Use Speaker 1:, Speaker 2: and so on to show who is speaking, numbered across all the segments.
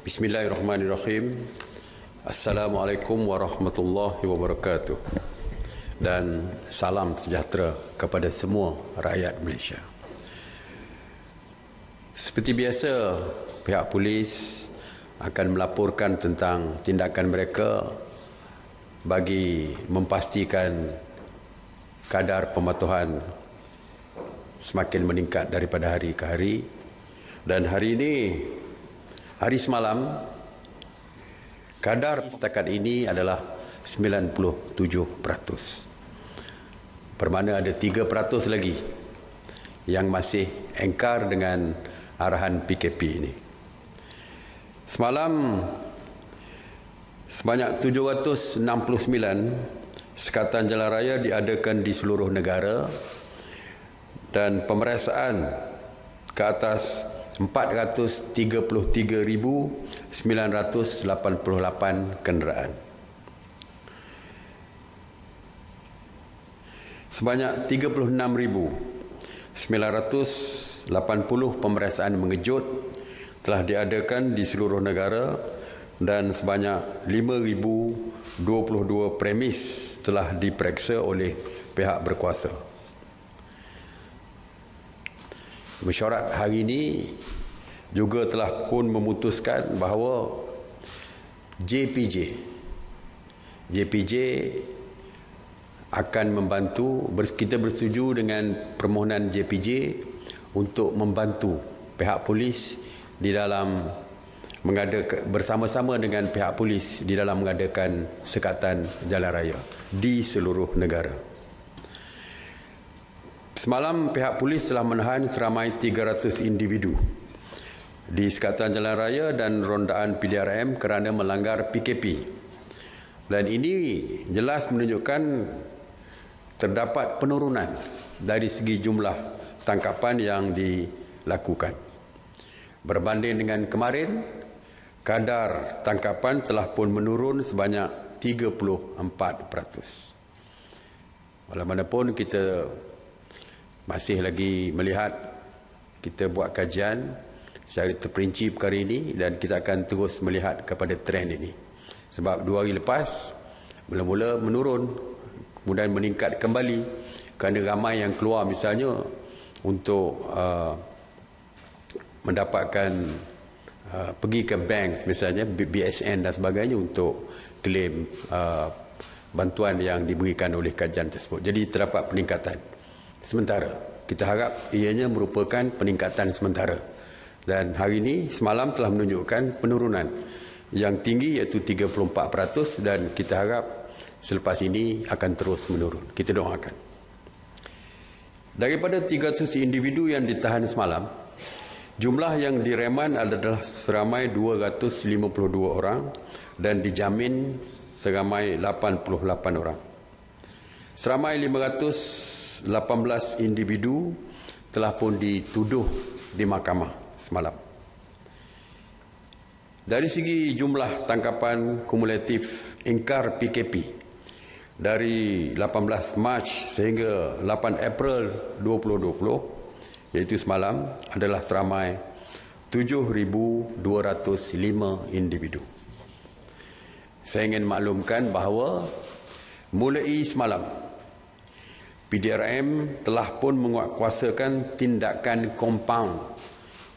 Speaker 1: Bismillahirrahmanirrahim. Assalamualaikum warahmatullahi wabarakatuh. Dan salam sejahtera kepada semua rakyat Malaysia. Seperti biasa, pihak polis akan melaporkan tentang tindakan mereka bagi memastikan kadar pematuhan semakin meningkat daripada hari ke hari. Dan hari ini, hari semalam, kadar setakat ini adalah 97%. Bermakna ada 3% lagi yang masih engkar dengan arahan PKP ini. Semalam, sebanyak 769 sekatan jalan raya diadakan di seluruh negara dan pemeriksaan ke atas 433,988 kenderaan. Sebanyak 36,980 pemeriksaan mengejut telah diadakan di seluruh negara dan sebanyak 5,022 premis telah diperiksa oleh pihak berkuasa. Mesyuarat hari ini juga telah pun memutuskan bahawa JPJ akan membantu, kita bersetuju dengan permohonan JPJ untuk membantu pihak polis di dalam mengadakan, bersama-sama dengan pihak polis di dalam mengadakan sekatan jalan raya di seluruh negara. Semalam pihak polis telah menahan seramai 300 individu di sekatan jalan raya dan rondaan PDRM kerana melanggar PKP. Dan ini jelas menunjukkan terdapat penurunan dari segi jumlah tangkapan yang dilakukan. Berbanding dengan kemarin, kadar tangkapan telah pun menurun sebanyak 34%. Walaupun kita masih lagi melihat, kita buat kajian secara terperinci perkara ini dan kita akan terus melihat kepada trend ini. Sebab 2 hari lepas, mula-mula menurun, kemudian meningkat kembali kerana ramai yang keluar misalnya untuk mendapatkan pergi ke bank misalnya, BSN dan sebagainya untuk claim bantuan yang diberikan oleh kajian tersebut. Jadi terdapat peningkatan sementara. Kita harap ianya merupakan peningkatan sementara. Dan hari ini, semalam telah menunjukkan penurunan yang tinggi iaitu 34% dan kita harap selepas ini akan terus menurun. Kita doakan. Daripada 300 individu yang ditahan semalam, jumlah yang direman adalah seramai 252 orang dan dijamin seramai 88 orang. Seramai 518 individu telah pun dituduh di mahkamah semalam. Dari segi jumlah tangkapan kumulatif ingkar PKP dari 18 Mac sehingga 8 April 2020, iaitu semalam, adalah seramai 7,205 individu. Saya ingin maklumkan bahawa mulai semalam, PDRM telah pun menguatkuasakan tindakan kompaun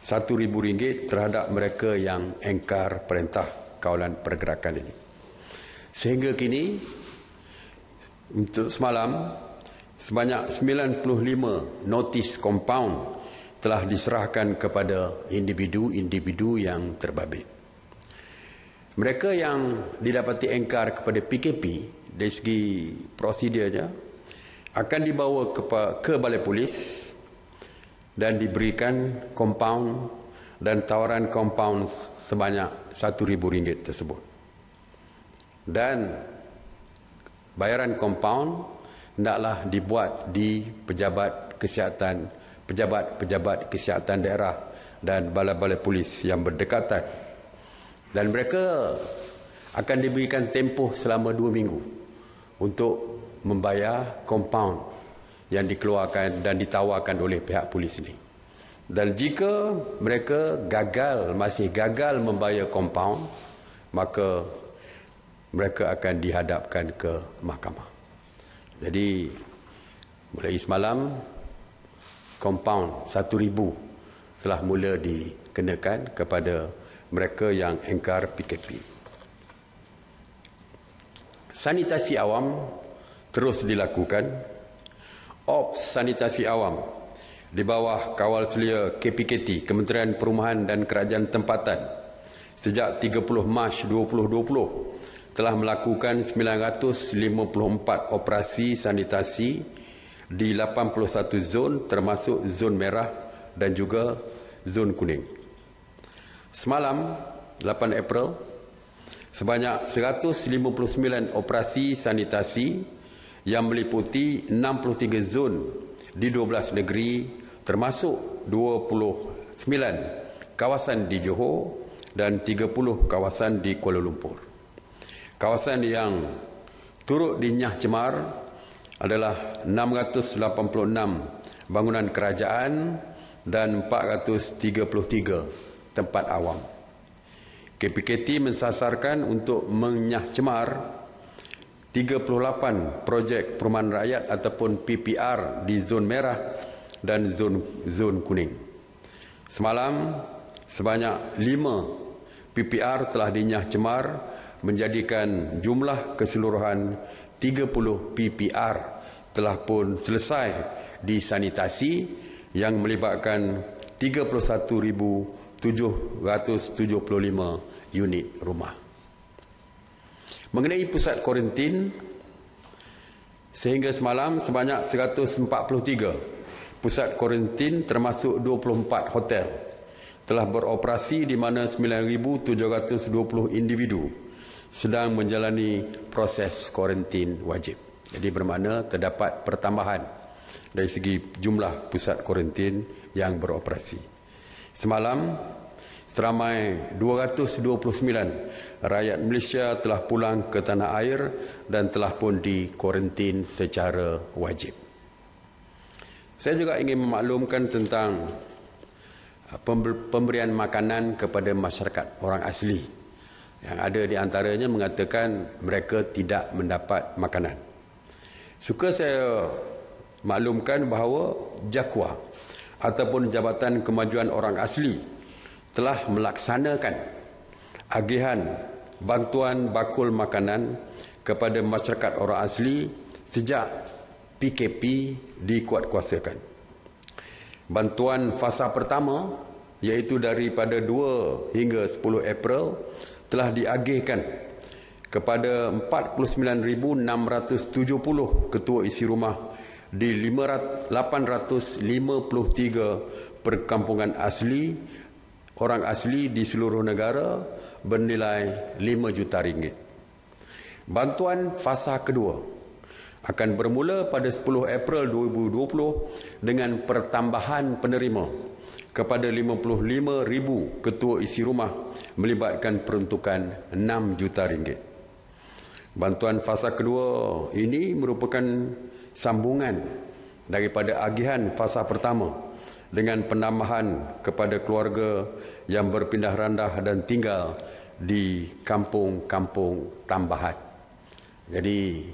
Speaker 1: RM1,000 terhadap mereka yang engkar perintah kawalan pergerakan ini. Sehingga kini, untuk semalam, sebanyak 95 notis kompaun telah diserahkan kepada individu-individu yang terbabit. Mereka yang didapati engkar kepada PKP dari segi prosedurnya akan dibawa ke balai polis dan diberikan kompaun dan tawaran kompaun sebanyak RM1,000 tersebut. Dan bayaran kompaun hendaklah dibuat di pejabat kesihatan daerah dan balai-balai polis yang berdekatan. Dan mereka akan diberikan tempoh selama 2 minggu untuk membayar kompaun yang dikeluarkan dan ditawarkan oleh pihak polis ini. Dan jika mereka masih gagal membayar kompaun, maka mereka akan dihadapkan ke mahkamah. Jadi mulai semalam kompaun 1,000 telah mula dikenakan kepada mereka yang engkar PKP. Sanitasi awam terus dilakukan. Ops sanitasi awam di bawah kawal selia KPKT, Kementerian Perumahan dan Kerajaan Tempatan, sejak 30 Mac 2020 telah melakukan 954 operasi sanitasi di 81 zon termasuk zon merah dan juga zon kuning. Semalam 8 April, sebanyak 159 operasi sanitasi yang meliputi 63 zon di 12 negeri termasuk 29 kawasan di Johor dan 30 kawasan di Kuala Lumpur. Kawasan yang turut dinyah cemar adalah 686 bangunan kerajaan dan 433 tempat awam. KPKT mensasarkan untuk menyah cemar 38 projek perumahan rakyat ataupun PPR di zon merah dan zon kuning. Semalam sebanyak 5 PPR telah dinyah cemar menjadikan jumlah keseluruhan 30 PPR telah pun selesai disanitasi yang melibatkan 31,775 unit rumah. Mengenai pusat kuarantin, sehingga semalam sebanyak 143 pusat kuarantin termasuk 24 hotel telah beroperasi di mana 9,720 individu sedang menjalani proses kuarantin wajib. Jadi bermakna terdapat pertambahan dari segi jumlah pusat kuarantin yang beroperasi. Semalam seramai 229 rakyat Malaysia telah pulang ke tanah air dan telah pun dikuarantin secara wajib. Saya juga ingin memaklumkan tentang pemberian makanan kepada masyarakat orang asli. Yang ada di antaranya mengatakan mereka tidak mendapat makanan. Suka saya maklumkan bahawa JAKWA ataupun Jabatan Kemajuan Orang Asli telah melaksanakan agihan bantuan bakul makanan kepada masyarakat orang asli sejak PKP dikuatkuasakan. Bantuan fasa pertama iaitu daripada 2 hingga 10 April telah diagihkan kepada 49,670 ketua isi rumah di 853 perkampungan asli orang asli di seluruh negara bernilai 5 juta ringgit. Bantuan fasa kedua akan bermula pada 10 April 2020 dengan pertambahan penerima kepada 55,000 ketua isi rumah melibatkan peruntukan 6 juta ringgit. Bantuan fasa kedua ini merupakan sambungan daripada agihan fasa pertama dengan penambahan kepada keluarga yang berpindah randah dan tinggal di kampung-kampung tambahan. Jadi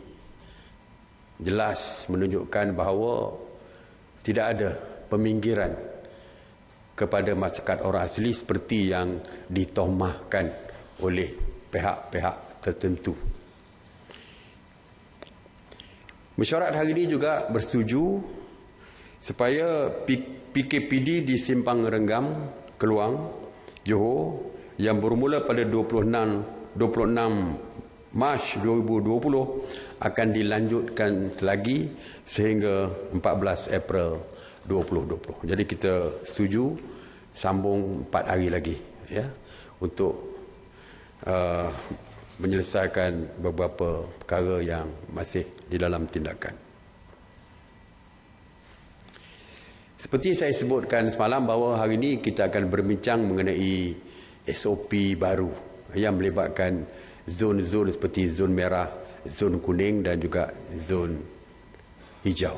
Speaker 1: jelas menunjukkan bahawa tidak ada peminggiran kepada masyarakat orang asli seperti yang ditohmahkan oleh pihak-pihak tertentu. Mesyuarat hari ini juga bersetuju supaya PKPD di Simpang Renggam, Keluang, Johor yang bermula pada 26 Mac 2020 akan dilanjutkan lagi sehingga 14 April 2020. Jadi kita setuju sambung 4 hari lagi ya untuk menyelesaikan beberapa perkara yang masih di dalam tindakan. Seperti saya sebutkan semalam bahawa hari ini kita akan berbincang mengenai SOP baru yang melibatkan zon-zon seperti zon merah, zon kuning dan juga zon hijau.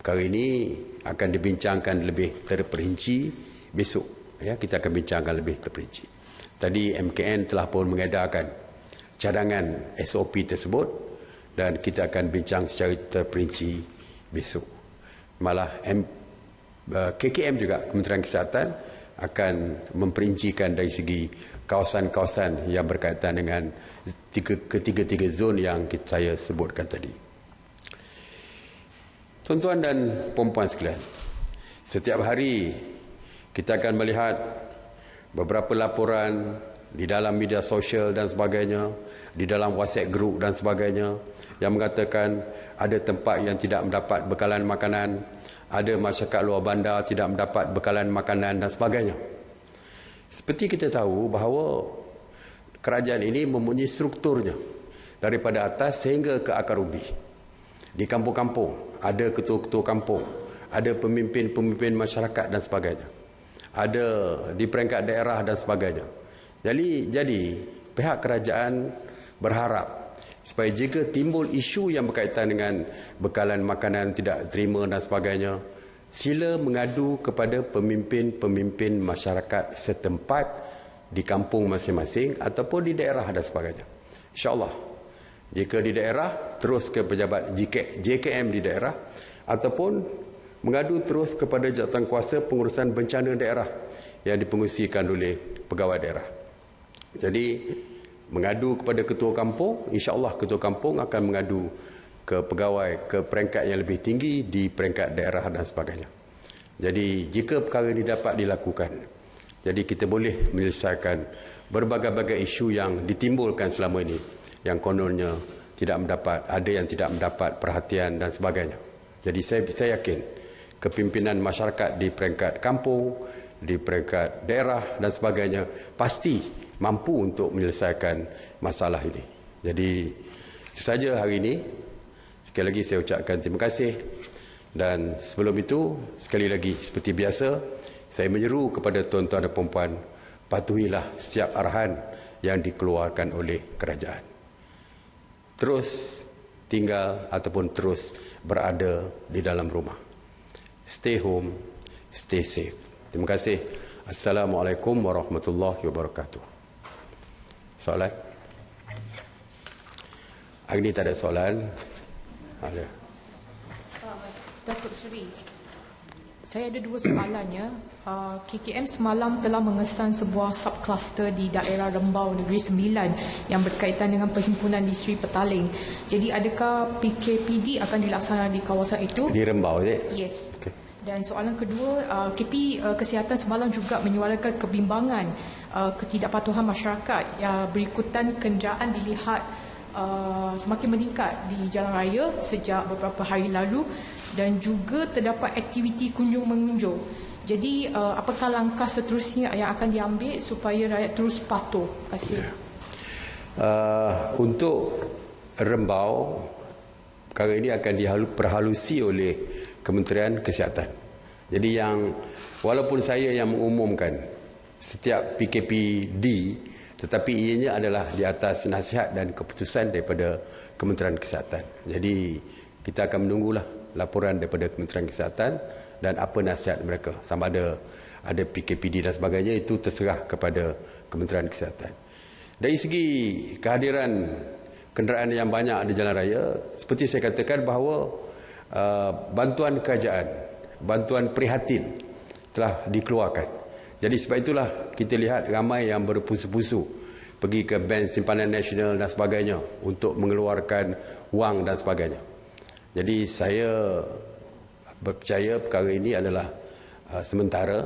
Speaker 1: Perkara ini akan dibincangkan lebih terperinci besok. Ya, kita akan bincangkan lebih terperinci. Tadi MKN telah pun mengedarkan cadangan SOP tersebut dan kita akan bincang secara terperinci besok. Malah KKM juga, Kementerian Kesihatan, akan memperincikan dari segi kawasan-kawasan yang berkaitan dengan ketiga-tiga zon yang saya sebutkan tadi. Tuan-tuan dan puan-puan sekalian, setiap hari kita akan melihat beberapa laporan di dalam media sosial dan sebagainya, di dalam WhatsApp group dan sebagainya, yang mengatakan ada tempat yang tidak mendapat bekalan makanan, ada masyarakat luar bandar tidak mendapat bekalan makanan dan sebagainya. Seperti kita tahu bahawa kerajaan ini mempunyai strukturnya daripada atas sehingga ke akar umbi. Di kampung-kampung ada ketua-ketua kampung, ada pemimpin-pemimpin masyarakat dan sebagainya, ada di peringkat daerah dan sebagainya. Jadi pihak kerajaan berharap supaya jika timbul isu yang berkaitan dengan bekalan makanan tidak terima dan sebagainya, sila mengadu kepada pemimpin-pemimpin masyarakat setempat di kampung masing-masing ataupun di daerah dan sebagainya. InsyaAllah, jika di daerah, terus ke pejabat JKM di daerah, ataupun mengadu terus kepada jawatankuasa pengurusan bencana daerah yang dipengusikan oleh pegawai daerah. Jadi, mengadu kepada ketua kampung, insya-Allah ketua kampung akan mengadu ke pegawai ke peringkat yang lebih tinggi di peringkat daerah dan sebagainya. Jadi, jika perkara ini dapat dilakukan, jadi kita boleh menyelesaikan berbagai-bagai isu yang ditimbulkan selama ini, yang kononnya ada yang tidak mendapat perhatian dan sebagainya. Jadi saya yakin kepimpinan masyarakat di peringkat kampung, di peringkat daerah dan sebagainya pasti mampu untuk menyelesaikan masalah ini. Jadi itu saja hari ini. Sekali lagi saya ucapkan terima kasih, dan sebelum itu sekali lagi seperti biasa saya menyeru kepada tuan-tuan dan puan-puan, patuhilah setiap arahan yang dikeluarkan oleh kerajaan. Terus tinggal ataupun terus berada di dalam rumah. Stay home, stay safe. Terima kasih. Assalamualaikum warahmatullahi wabarakatuh. Soalan? Hari ini tak ada soalan. Ada.
Speaker 2: Datuk Seri, saya ada dua soalannya. KKM semalam telah mengesan sebuah subkluster di daerah Rembau Negeri Sembilan yang berkaitan dengan perhimpunan di Sri Petaling. Jadi adakah PKPD akan dilaksanakan di kawasan itu?
Speaker 1: Di Rembau,
Speaker 2: Yes. Okay. Dan soalan kedua, KP Kesihatan semalam juga menyuarakan kebimbangan ketidakpatuhan masyarakat berikutan kenderaan dilihat semakin meningkat di jalan raya sejak beberapa hari lalu, dan juga terdapat aktiviti kunjung-mengunjung. Jadi apakah langkah seterusnya yang akan diambil supaya rakyat terus patuh? Terima kasih.
Speaker 1: Untuk Rembau, perkara ini akan diperhalusi oleh Kementerian Kesihatan. Jadi walaupun saya yang mengumumkan setiap PKPD, tetapi ianya adalah di atas nasihat dan keputusan daripada Kementerian Kesihatan. Jadi kita akan menunggulah laporan daripada Kementerian Kesihatan dan apa nasihat mereka. Sama ada PKPD dan sebagainya, itu terserah kepada Kementerian Kesihatan. Dari segi kehadiran kenderaan yang banyak di jalan raya, seperti saya katakan bahawa bantuan kerajaan, bantuan prihatin telah dikeluarkan. Jadi sebab itulah kita lihat ramai yang berpusu-pusu pergi ke Bank Simpanan Nasional dan sebagainya untuk mengeluarkan wang dan sebagainya. Jadi saya percaya perkara ini adalah sementara,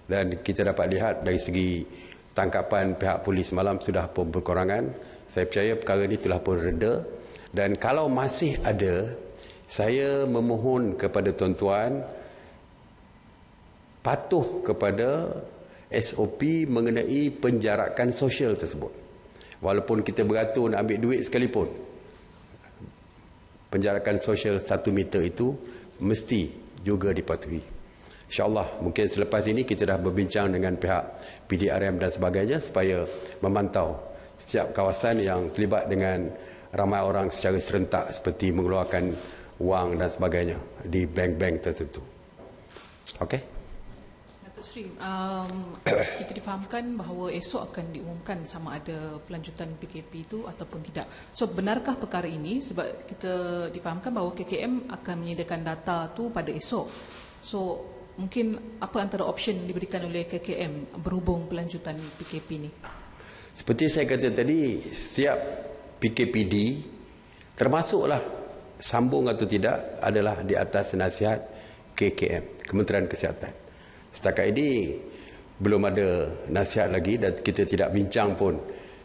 Speaker 1: dan kita dapat lihat dari segi tangkapan pihak polis malam sudah pun berkurangan. Saya percaya perkara ini telah pun reda, dan kalau masih ada, saya memohon kepada tuan-tuan patuh kepada SOP mengenai penjarakan sosial tersebut. Walaupun kita beratur nak ambil duit sekalipun, penjarakan sosial 1 meter itu mesti juga dipatuhi. InsyaAllah mungkin selepas ini kita dah berbincang dengan pihak PDRM dan sebagainya supaya memantau setiap kawasan yang terlibat dengan ramai orang secara serentak, seperti mengeluarkan wang dan sebagainya di bank-bank tertentu. Okey.
Speaker 3: Datuk Seri, kita difahamkan bahawa esok akan diumumkan sama ada pelanjutan PKP itu ataupun tidak. So, benarkah perkara ini? Sebab kita difahamkan bahawa KKM akan menyediakan data tu pada esok. So, mungkin apa antara option diberikan oleh KKM berhubung pelanjutan PKP ini?
Speaker 1: Seperti saya kata tadi, setiap PKPD termasuklah sambung atau tidak adalah di atas nasihat KKM, Kementerian Kesihatan. Setakat ini belum ada nasihat lagi dan kita tidak bincang pun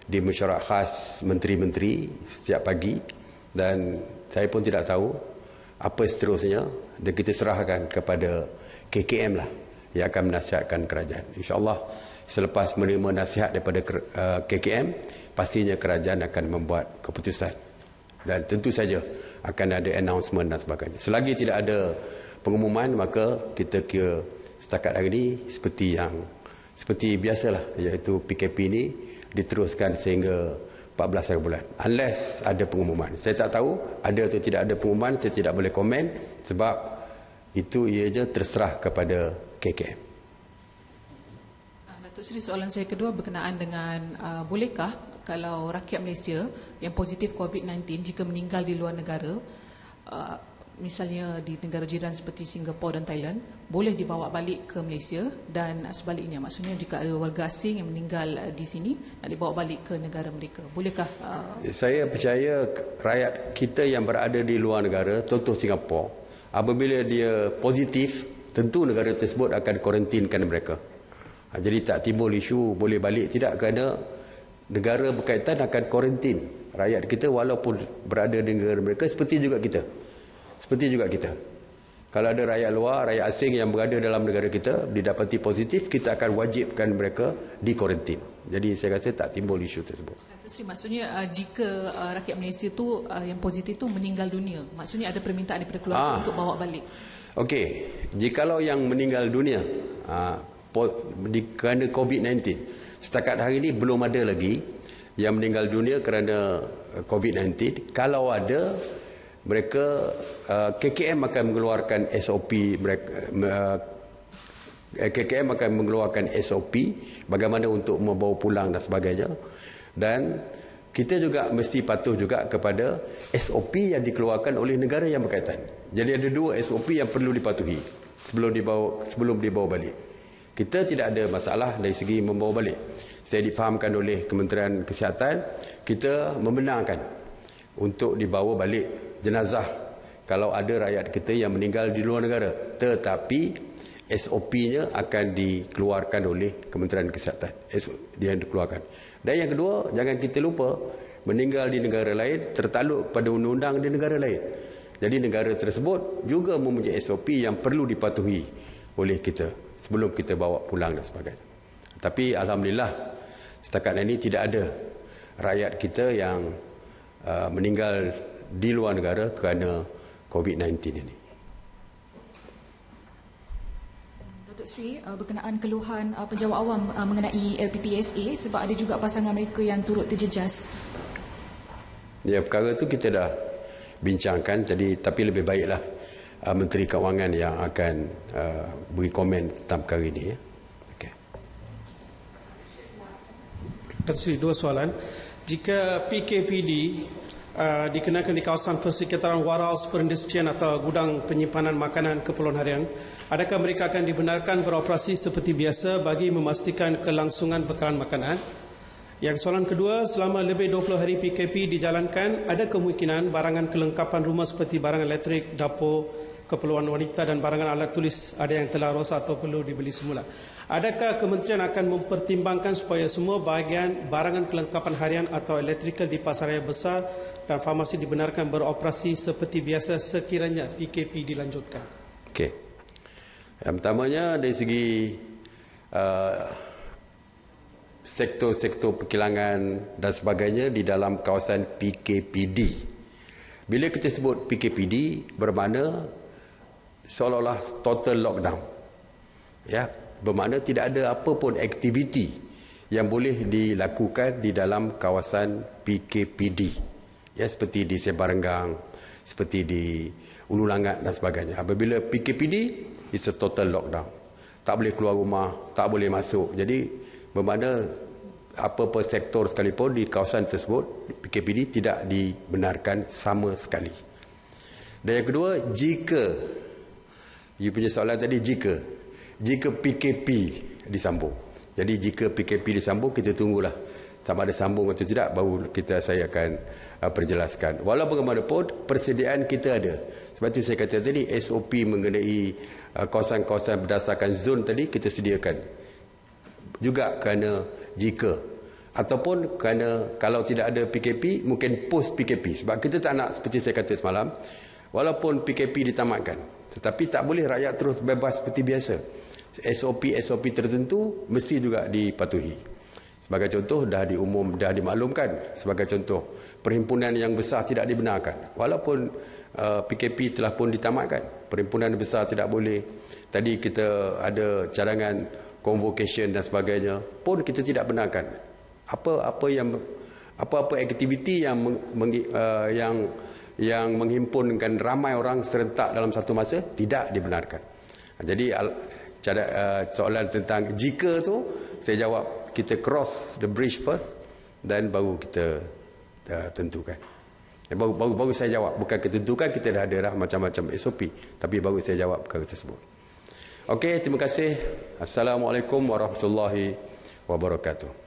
Speaker 1: di mesyuarat khas menteri-menteri setiap pagi, dan saya pun tidak tahu apa seterusnya, dan kita serahkan kepada KKM lah yang akan menasihatkan kerajaan. InsyaAllah selepas menerima nasihat daripada KKM, pastinya kerajaan akan membuat keputusan dan tentu saja akan ada announcement dan sebagainya. Selagi tidak ada pengumuman, maka kita kira setakat hari ini seperti biasalah, iaitu PKP ini diteruskan sehingga 14 hari bulan. Unless ada pengumuman. Saya tak tahu ada atau tidak ada pengumuman, saya tidak boleh komen sebab itu ianya terserah kepada KKM.
Speaker 3: Datuk Seri, soalan saya kedua berkenaan dengan bolehkah kalau rakyat Malaysia yang positif COVID-19 jika meninggal di luar negara, misalnya di negara jiran seperti Singapura dan Thailand, boleh dibawa balik ke Malaysia, dan sebaliknya, maksudnya jika ada warga asing yang meninggal di sini nak dibawa balik ke negara mereka, bolehkah?
Speaker 1: Saya percaya rakyat kita yang berada di luar negara, contoh Singapura, apabila dia positif, tentu negara tersebut akan kuarantinkan mereka. Jadi tak timbul isu boleh balik tidak, kerana negara berkaitan akan kuarantin rakyat kita walaupun berada di negara mereka, seperti juga kita. Kalau ada rakyat luar, rakyat asing yang berada dalam negara kita didapati positif, kita akan wajibkan mereka di kuarantin. Jadi saya rasa tak timbul isu tersebut.
Speaker 3: Maksudnya jika rakyat Malaysia tu yang positif tu meninggal dunia, maksudnya ada permintaan daripada keluarga untuk bawa balik.
Speaker 1: Okey, jikalau yang meninggal dunia kerana COVID-19, setakat hari ini belum ada lagi yang meninggal dunia kerana COVID-19. Kalau ada, mereka KKM akan mengeluarkan SOP KKM akan mengeluarkan SOP bagaimana untuk membawa pulang dan sebagainya, dan kita juga mesti patuh juga kepada SOP yang dikeluarkan oleh negara yang berkaitan. Jadi ada dua SOP yang perlu dipatuhi sebelum dibawa balik. Kita tidak ada masalah dari segi membawa balik. Saya difahamkan oleh Kementerian Kesihatan, kita membenarkan untuk dibawa balik jenazah kalau ada rakyat kita yang meninggal di luar negara, tetapi SOP-nya akan dikeluarkan oleh Kementerian Kesihatan. Dia dikeluarkan. Dan yang kedua, jangan kita lupa, meninggal di negara lain tertakluk pada undang-undang di negara lain. Jadi negara tersebut juga mempunyai SOP yang perlu dipatuhi oleh kita sebelum kita bawa pulang dan sebagainya. Tapi alhamdulillah setakat ini tidak ada rakyat kita yang meninggal di luar negara kerana COVID-19 ini.
Speaker 4: Datuk Seri, berkenaan keluhan penjawat awam mengenai LPPSA, sebab ada juga pasangan mereka yang turut terjejas.
Speaker 1: Ya, perkara itu kita dah bincangkan, tapi lebih baiklah Menteri Kewangan yang akan beri komen tentang perkara ini. Ya. Okay.
Speaker 5: Datuk Seri, dua soalan. Jika PKPD dikenakan di kawasan persekitaran warehouse perindustrian atau gudang penyimpanan makanan keperluan harian, adakah mereka akan dibenarkan beroperasi seperti biasa bagi memastikan kelangsungan bekalan makanan? Yang soalan kedua, selama lebih 20 hari PKP dijalankan, ada kemungkinan barangan kelengkapan rumah seperti barang elektrik, dapur, keperluan wanita dan barangan alat tulis ada yang telah rosak atau perlu dibeli semula. Adakah kementerian akan mempertimbangkan supaya semua bahagian barangan kelengkapan harian atau elektrikal di pasaraya besar dan farmasi dibenarkan beroperasi seperti biasa sekiranya PKP dilanjutkan?
Speaker 1: Okey. Yang pertamanya dari segi sektor-sektor perkilangan dan sebagainya di dalam kawasan PKPD. Bila kita sebut PKPD, bermakna seolah-olah total lockdown. Ya, bermakna tidak ada apa pun aktiviti yang boleh dilakukan di dalam kawasan PKPD. Ya, seperti di Sebarenggang, seperti di Ulu Langat dan sebagainya. Apabila PKPD, it's a total lockdown. Tak boleh keluar rumah, tak boleh masuk. Jadi bermakna apa-apa sektor sekalipun di kawasan tersebut, PKPD tidak dibenarkan sama sekali. Dan yang kedua, jika, you punya soalan tadi, jika PKP disambung. Jadi jika PKP disambung, kita tunggulah sama ada sambung atau tidak, baru saya akan perjelaskan. Walaupun bagaimanapun, persediaan kita ada. Sebab itu saya kata tadi, SOP mengenai kawasan-kawasan berdasarkan zon tadi, kita sediakan. Juga kerana jika, ataupun kerana kalau tidak ada PKP, mungkin post PKP. Sebab kita tak nak, seperti saya kata semalam, walaupun PKP ditamatkan, tetapi tak boleh rakyat terus bebas seperti biasa. SOP tertentu mesti juga dipatuhi. Sebagai contoh, dah dimaklumkan. Sebagai contoh, perhimpunan yang besar tidak dibenarkan. Walaupun PKP telah pun ditamatkan, perhimpunan besar tidak boleh. Tadi kita ada cadangan convocation dan sebagainya, pun kita tidak benarkan. Apa-apa aktiviti yang menghimpunkan ramai orang serentak dalam satu masa tidak dibenarkan. Jadi soalan tentang jika tu, saya jawab, kita cross the bridge first, dan baru kita tentukan. Baru saya jawab, bukan ketentukan, kita dah ada macam-macam SOP, tapi baru saya jawab perkara tersebut. Okey, terima kasih. Assalamualaikum warahmatullahi wabarakatuh.